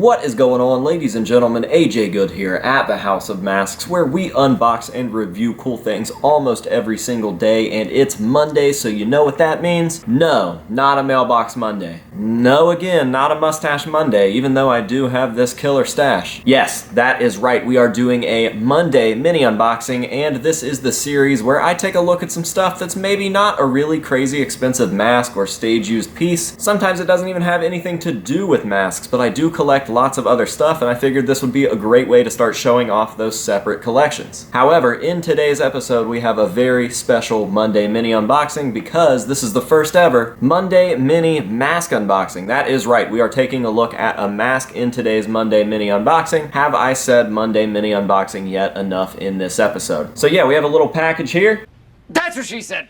What is going on, ladies and gentlemen? AJ Good here at the House of Masks, where we unbox and review cool things almost every single day, and it's Monday, so you know what that means? No, not a Mailbox Monday. No, again, not a Mustache Monday, even though I do have this killer stash. Yes, that is right, we are doing a Monday mini unboxing, and this is the series where I take a look at some stuff that's maybe not a really crazy expensive mask or stage-used piece. Sometimes it doesn't even have anything to do with masks, but I do collect lots of other stuff, and I figured this would be a great way to start showing off those separate collections. However, in today's episode, we have a very special Monday mini unboxing because this is the first ever Monday mini mask unboxing. That is right, we are taking a look at a mask in today's Monday mini unboxing. Have I said Monday mini unboxing yet enough in this episode? So yeah, we have a little package here. That's what she said!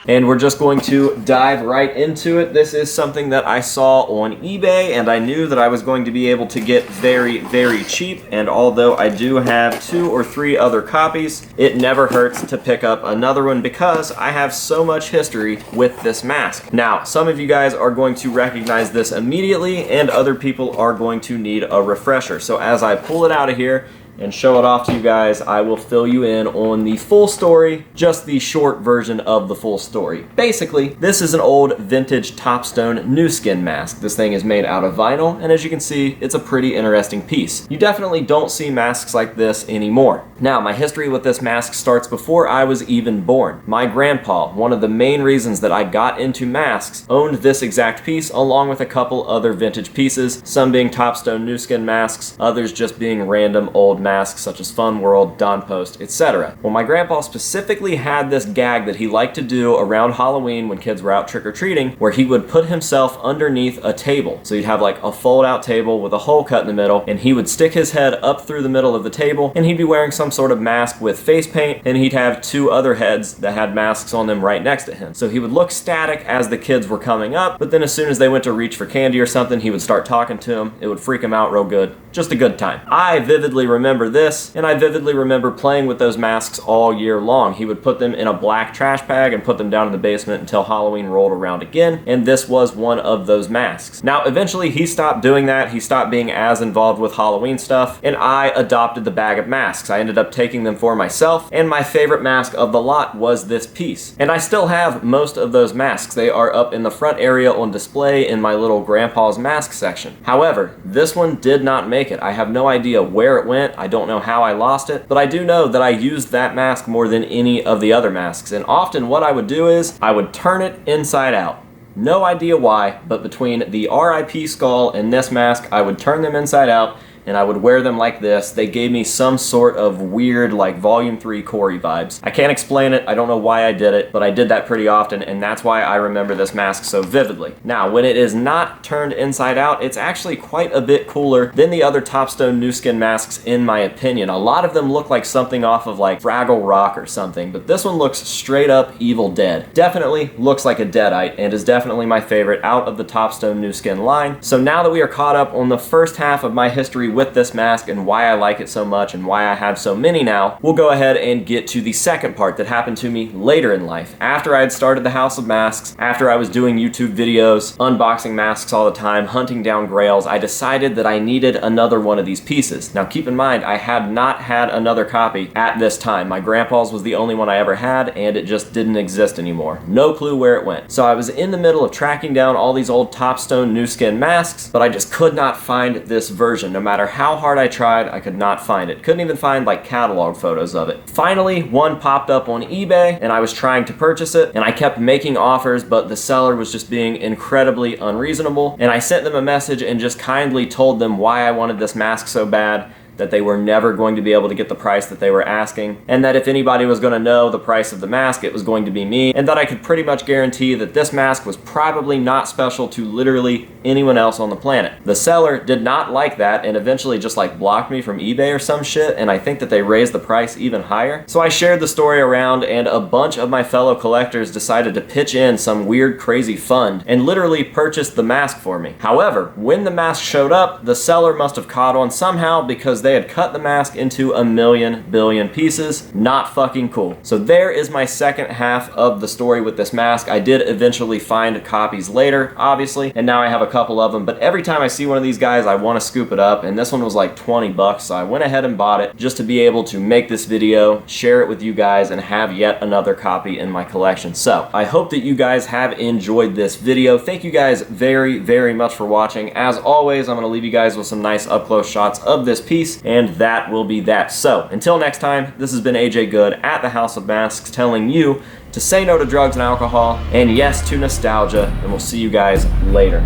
And we're just going to dive right into it. This is something that I saw on eBay, and I knew that I was going to be able to get very, very cheap. And although I do have 2 or 3 other copies, it never hurts to pick up another one because I have so much history with this mask. Now, some of you guys are going to recognize this immediately, and other people are going to need a refresher. So as I pull it out of here and show it off to you guys, I will fill you in on the full story, just the short version of the full story. Basically, this is an old vintage Topstone Nu Skin mask. This thing is made out of vinyl, and as you can see, it's a pretty interesting piece. You definitely don't see masks like this anymore. Now, my history with this mask starts before I was even born. My grandpa, one of the main reasons that I got into masks, owned this exact piece along with a couple other vintage pieces, some being Topstone Nu Skin masks, others just being random old masks such as Fun World, Don Post, etc. Well, my grandpa specifically had this gag that he liked to do around Halloween when kids were out trick-or-treating, where he would put himself underneath a table. So you'd have like a fold-out table with a hole cut in the middle, and he would stick his head up through the middle of the table, and he'd be wearing some sort of mask with face paint, and he'd have 2 other heads that had masks on them right next to him. So he would look static as the kids were coming up, but then as soon as they went to reach for candy or something, he would start talking to them. It would freak him out real good. Just a good time. I vividly remember this, and I vividly remember playing with those masks all year long. He would put them in a black trash bag and put them down in the basement until Halloween rolled around again, and this was one of those masks. Now, eventually he stopped doing that. He stopped being as involved with Halloween stuff, and I adopted the bag of masks. I ended up taking them for myself, and my favorite mask of the lot was this piece. And I still have most of those masks. They are up in the front area on display in my little grandpa's mask section. However, this one did not make it. I have no idea where it went. I don't know how I lost it, but I do know that I used that mask more than any of the other masks. And often what I would do is I would turn it inside out. No idea why, but between the RIP skull and this mask, I would turn them inside out and I would wear them like this. They gave me some sort of weird, like, Volume 3 Corey vibes. I can't explain it, I don't know why I did it, but I did that pretty often, and that's why I remember this mask so vividly. Now, when it is not turned inside out, it's actually quite a bit cooler than the other Topstone Nu Skin masks, in my opinion. A lot of them look like something off of, like, Fraggle Rock or something, but this one looks straight up Evil Dead. Definitely looks like a Deadite, and is definitely my favorite out of the Topstone Nu Skin line. So now that we are caught up on the first half of my history with this mask and why I like it so much and why I have so many now, we'll go ahead and get to the second part that happened to me later in life. After I had started the House of Masks, after I was doing YouTube videos, unboxing masks all the time, hunting down grails, I decided that I needed another one of these pieces. Now keep in mind, I had not had another copy at this time. My grandpa's was the only one I ever had, and it just didn't exist anymore. No clue where it went. So I was in the middle of tracking down all these old Topstone Nu Skin masks, but I just could not find this version. No matter how hard I tried, I could not find it. Couldn't even find like catalog photos of it. Finally, one popped up on eBay, and I was trying to purchase it, and I kept making offers, but the seller was just being incredibly unreasonable, and I sent them a message and just kindly told them why I wanted this mask so bad, that they were never going to be able to get the price that they were asking, and that if anybody was going to know the price of the mask, it was going to be me, and that I could pretty much guarantee that this mask was probably not special to literally anyone else on the planet. The seller did not like that and eventually just like blocked me from eBay or some shit, and I think that they raised the price even higher. So I shared the story around, and a bunch of my fellow collectors decided to pitch in some weird crazy fund and literally purchased the mask for me. However, when the mask showed up, the seller must have caught on somehow because they had cut the mask into a million billion pieces. Not fucking cool. So there is my second half of the story with this mask. I did eventually find copies later, obviously, and now I have a couple of them, but every time I see one of these guys, I want to scoop it up, and this one was like 20 bucks, so I went ahead and bought it just to be able to make this video, share it with you guys, and have yet another copy in my collection. So I hope that you guys have enjoyed this video. Thank you guys very, very much for watching. As always, I'm going to leave you guys with some nice up-close shots of this piece, and that will be that. So until next time, this has been AJ Good at the House of Masks telling you to say no to drugs and alcohol, and yes to nostalgia, and we'll see you guys later.